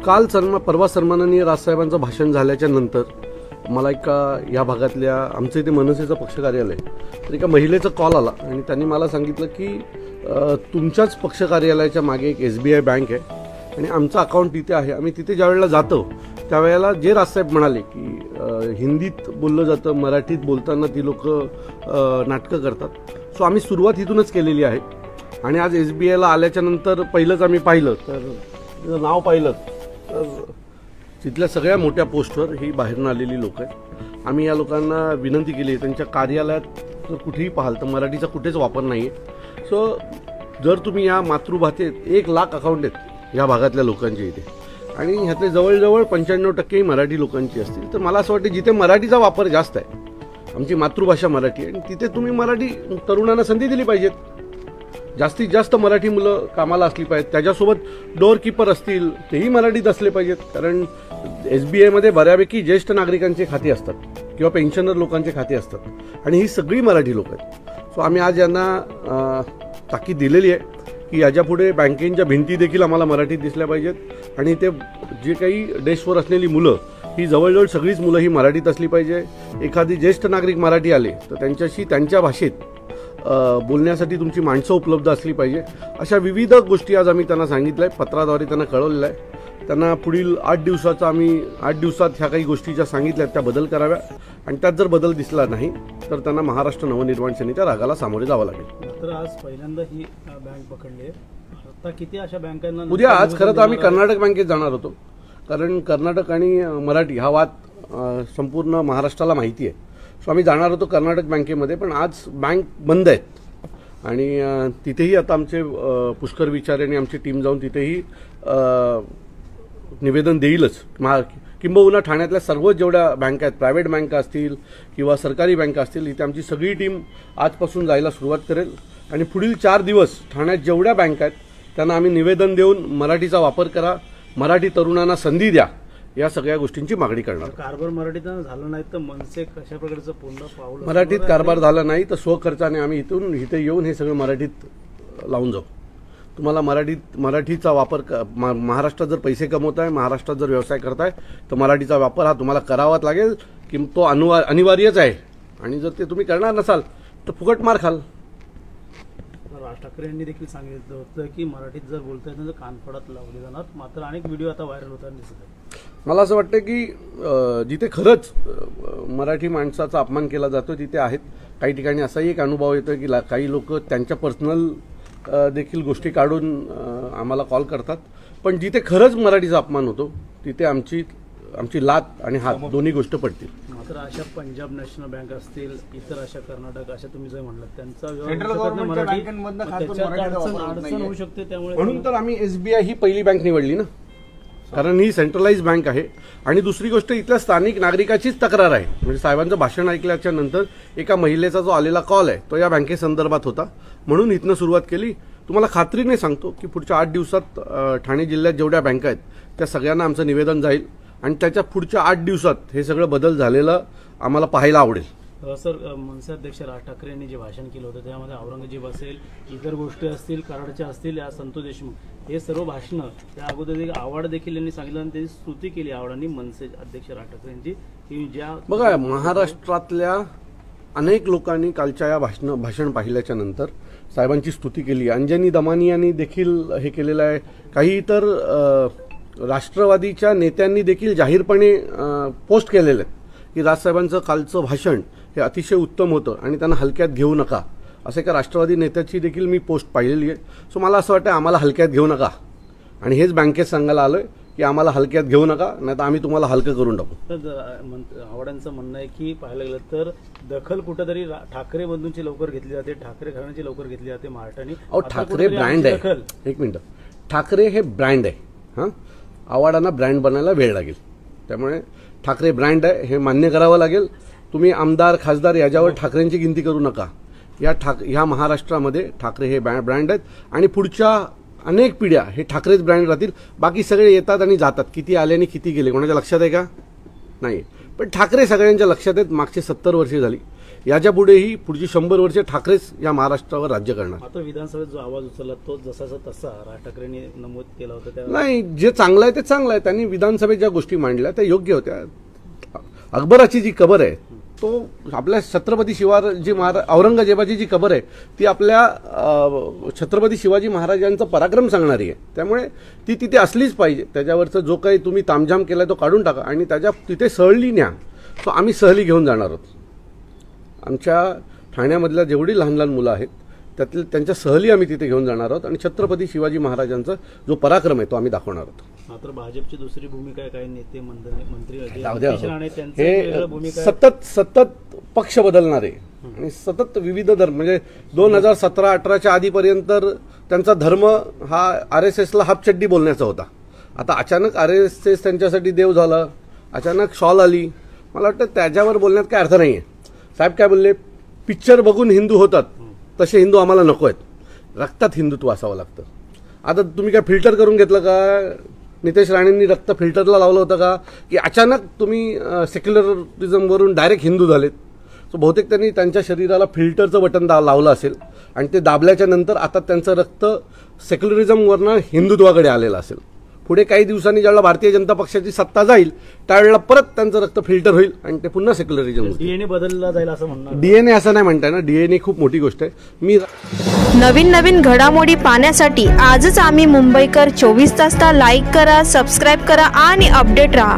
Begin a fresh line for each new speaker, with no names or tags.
काल परवा सन्माननीय राजसाहेबांचं भाषण झाल्याच्या नंतर मला या भागातल्या आमचं इथे मनसेचं पक्ष कार्यालय तर एका महिलेचा कॉल आला आणि त्यांनी मला सांगितलं की तुमच्याच पक्ष कार्यालयाच्या मागे एक SBI बँक आहे आणि आमचं अकाउंट तिथे आहे. आम्ही तिथे ज्या वेळेला जातो त्यावेळेला जे राजसाहेब म्हणाले की हिंदीत बोललं जातं, मराठीत बोलताना ती लोक नाटकं करतात. सो आम्ही सुरुवात इथूनच केलेली आहे आणि आज SBIला आल्याच्या नंतर पहिलंच आम्ही पाहिलं तर नाव पाहिलं तर तिथल्या सगळ्या मोठ्या पोस्टवर ही बाहेरून आलेली लोक आहेत. आम्ही या लोकांना विनंती केली आहे, त्यांच्या कार्यालयात जर कुठेही पाहाल तर मराठीचा कुठेच वापर नाही आहे. सो जर तुम्ही या मातृभाषेत 1 लाख अकाउंट आहेत या भागातल्या लोकांचे इथे आणि ह्यातले जवळजवळ 95% मराठी लोकांची असतील, तर मला असं वाटतं जिथे मराठीचा वापर जास्त आहे, आमची मातृभाषा मराठी आहे, आणि तिथे तुम्ही मराठी तरुणांना संधी दिली पाहिजेत. जास्तीत जास्त मराठी मुलं कामाला असली पाहिजेत. त्याच्यासोबत डोअर कीपर असतील तेही मराठीत असले पाहिजेत, कारण SBIमध्ये बऱ्यापैकी ज्येष्ठ नागरिकांचे खाते असतात किंवा पेन्शनर लोकांचे खाते असतात आणि ही सगळी मराठी लोक आहेत. सो आम्ही आज यांना ताकीद दिलेली आहे की याच्यापुढे बँकेच्या भिंती देखील आम्हाला मराठीत दिसल्या पाहिजेत आणि ते जे काही डेस्कवर असलेली मुलं ही जवळजवळ सगळीच मुलं ही मराठीत असली पाहिजे. एखादी ज्येष्ठ नागरिक मराठी आले तर त्यांच्याशी त्यांच्या भाषेत बोलण्यासाठी तुमची माणसं उपलब्ध असली पाहिजे. अशा विविध गोष्टी आज आम्ही त्यांना सांगितलं आहे, पत्राद्वारे त्यांना कळवलेलं आहे. त्यांना पुढील 8 दिवसात ह्या काही गोष्टी ज्या सांगितल्या त्या बदल कराव्या आणि त्यात जर बदल दिसला नाही तर त्यांना महाराष्ट्र नवनिर्माण सेनेच्या रागाला सामोरे जावं लागेल.
तर आज पहिल्यांदा ही बँक पकडली आहे. आता किती अशा बँकांना
उद्या आज खरं तर आम्ही कर्नाटक बँकेत जाणार होतो, कारण कर्नाटक आणि मराठी हा वाद संपूर्ण महाराष्ट्राला माहिती आहे. सो आम्ही जाणार होतो कर्नाटक बँकेमध्ये, पण आज बँक बंद आहेत आणि तिथेही आता आमचे पुष्कर विचारे आणि आमची टीम जाऊन तिथेही निवेदन देईलच. किंबहुना ठाण्यातल्या सर्व जेवढ्या बँका आहेत, प्रायव्हेट बँका असतील किंवा सरकारी बँका असतील, इथे आमची सगळी टीम आजपासून जायला सुरुवात करेल आणि पुढील 4 दिवस ठाण्यात जेवढ्या बँका आहेत त्यांना आम्ही निवेदन देऊन मराठीचा वापर करा, मराठी तरुणांना संधी द्या, या सगळ्या गोष्टींची मागणी करणार.
कारभार मराठीत झालं नाही तर मनसे कशा प्रकारचं पूर्ण पाऊल
मराठीत कारभार झाला नाही तर स्वखर्चाने आम्ही इथे येऊन हे सगळं मराठीत लावून जाऊ. तुम्हाला मराठीचा वापर महाराष्ट्रात जर पैसे कमवताय, महाराष्ट्रात जर व्यवसाय करताय तर मराठीचा वापर हा तुम्हाला करावाच लागेल की तो अनिवार्यच आहे आणि जर ते तुम्ही करणार नसाल तर फुकट मार खाल.
राज ठाकरे यांनी देखील सांगितलं होतं की मराठीत जर बोलता येत नाही तर कानफडात लावले जाणार. मात्र अनेक व्हिडिओ आता व्हायरल होताना दिसत आहेत.
मला असं वाटतं की जिथे खरंच मराठी माणसाचा अपमान केला जातो तिथे आहेत. काही ठिकाणी असाही एक अनुभव येतो की काही लोक त्यांच्या पर्सनल देखील गोष्टी काढून आम्हाला कॉल करतात, पण जिथे खरंच मराठीचा अपमान होतो तिथे आमची लात आणि हात दोन्ही गोष्ट पडतील.
मात्र अशा पंजाब नॅशनल बँक असतील, इतर अशा कर्नाटक अशा तुम्ही जे म्हणलात त्यांचा अडचण होऊ शकते. त्यामुळे
म्हणून तर आम्ही SBI ही पहिली बँक निवडली ना, कारण ही सेंट्रलाइज बँक आहे. आणि दुसरी गोष्ट इथल्या स्थानिक नागरिकाचीच तक्रार आहे. म्हणजे साहेबांचं भाषण ऐकल्याच्या नंतर एका महिलेचा जो आलेला कॉल आहे तो या बँकेसंदर्भात होता, म्हणून इथनं सुरुवात केली. तुम्हाला खात्रीने सांगतो की पुढच्या 8 दिवसात ठाणे जिल्ह्यात जेवढ्या बँका आहेत त्या सगळ्यांना आमचं निवेदन जाईल आणि त्याच्या पुढच्या 8 दिवसात हे सगळं बदल झालेलं आम्हाला पाहायला आवडेल.
सर, मनसे अध्यक्ष राज ठाकरे यांनी जे भाषण केलं होतं त्यामध्ये औरंगजेब असेल, इतर गोष्टी असतील, कराडच्या असतील, या संतोष देशमुख, हे सर्व भाषणं त्या अगोदर आव्हाड देखील यांनी सांगितलं आणि त्यांची स्तुती केली आव्हाडांनी मनसे अध्यक्ष राज ठाकरे यांची. की ज्या
बघा, महाराष्ट्रातल्या अनेक लोकांनी कालच्या या भाषण पाहिल्याच्या नंतर साहेबांची स्तुती केली. अंजनी दमानी यांनी देखील हे केलेलं आहे. काही इतर राष्ट्रवादीच्या नेत्यांनी देखील जाहीरपणे पोस्ट केलेले आहेत की राजसाहेबांचं कालचं भाषण हे अतिशय उत्तम होतं आणि त्यांना हलक्यात घेऊ नका, असं एका राष्ट्रवादी नेत्याची देखील मी पोस्ट पाहिलेली आहे. सो मला असं वाटतं आम्हाला हलक्यात घेऊ नका आणि हेच बँकेत सांगायला आलोय की आम्हाला हलक्यात घेऊ नका, नाही तर आम्ही तुम्हाला हलकं करून टाकू.
आव्हाडांचं म्हणणं आहे की पाहायला गेलं तर दखल कुठेतरी ठाकरे बंधूंची लवकर घेतली जाते, ठाकरे घराण्याची लवकर घेतली जाते महाराष्ट्राने.
ठाकरे ब्रँड आहे. एक मिनिट, ठाकरे हे ब्रँड आहे. हां, आव्हाडांना ब्रँड बनायला वेळ लागेल, त्यामुळे ठाकरे ब्रँड आहे हे मान्य करावं लागेल. तुम्ही आमदार खासदार याच्यावर ठाकरेंची गिनती करू नका. ह्या महाराष्ट्रामध्ये ठाकरे हे ब्रँड आहेत आणि पुढच्या अनेक पिढ्या हे ठाकरेच ब्रँड राहतील. बाकी सगळे येतात आणि जातात, किती आले आणि किती गेले कोणाच्या लक्षात आहे का? नाही, पण ठाकरे सगळ्यांच्या लक्षात आहेत. मागचे 70 वर्षे झाली याच्या पुढेही पुढची 100 वर्षे ठाकरेच या महाराष्ट्रावर राज्य करणार.
आता विधानसभेत जो आवाज उचलला तो जसाचा तसा राज ठाकरेंनी नमूद केला होता त्या
नाही, जे चांगलं आहे ते चांगलं आहे. त्यांनी विधानसभेत ज्या गोष्टी मांडल्या त्या योग्य होत्या. अकबराची जी कबर आहे तो आपल्या छत्रपती शिवाजी महाराज औरंगजेबाची जी कबर आहे ती आपल्या छत्रपती शिवाजी महाराजांचा पराक्रम सांगणारी आहे. त्यामुळे ती तिथे असलीच पाहिजे. त्याच्यावरचं जो काही तुम्ही तामझाम केला तो काढून टाका आणि त्याच्या तिथे सहली न्या. तो आम्ही सहली घेऊन जाणार आहोत. आमच्या ठाण्यामधल्या जेवढी लहान लहान मुलं आहेत त्यातील त्यांच्या सहली आम्ही तिथे घेऊन जाणार आहोत आणि छत्रपती शिवाजी महाराजांचा जो पराक्रम आहे तो आम्ही दाखवणार आहोत.
मात्र भाजपची दुसरी भूमिका आहे. काही नेते मंत्री
जाऊ द्या.
नितेश राणे त्यांचं वेगळं भूमिका आहे.
सतत पक्ष बदलणारे आणि सतत विविध धर्म म्हणजे 2017-18च्या आधीपर्यंत त्यांचा धर्म हा RSSला हाफचड्डी बोलण्याचा होता. आता अचानक RSS त्यांच्यासाठी देव झालं, अचानक शॉल आली. मला वाटतं त्याच्यावर बोलण्यात काय अर्थ नाही आहे. साहेब काय बोलले, पिक्चर बघून हिंदू होतात तसे हिंदू आम्हाला नको आहेत. रक्तात हिंदुत्व असावं लागतं. आता तुम्ही काय फिल्टर करून घेतलं का? नितेश राणेंनी रक्त फिल्टरला लावलं होतं का की अचानक तुम्ही सेक्युलरिझमवरून डायरेक्ट हिंदू झालेत? सो बहुतेक त्यांनी त्यांच्या शरीराला फिल्टरचं बटन लावलं असेल आणि ते दाबल्याच्या नंतर आता त्यांचं रक्त सेक्युलरिझमवरनं हिंदुत्वाकडे आलेलं असेल. पुढे काही दिवसांनी ज्यावेळेला भारतीय जनता पक्षाची सत्ता जाईल त्यावेळेला परत त्यांचं रक्त फिल्टर होईल आणि ते पुन्हा सेक्युलरिझम होईल.
DNA बदलला जाईल असं म्हणणं.
DNA असं नाही म्हणताय ना. DNA खूप मोठी गोष्ट आहे. मी
नवीन नवीन घडामोडी पाहण्यासाठी आजच आम्ही मुंबईकर 24 तासला लाईक करा, सबस्क्राईब करा आणि अपडेट रहा.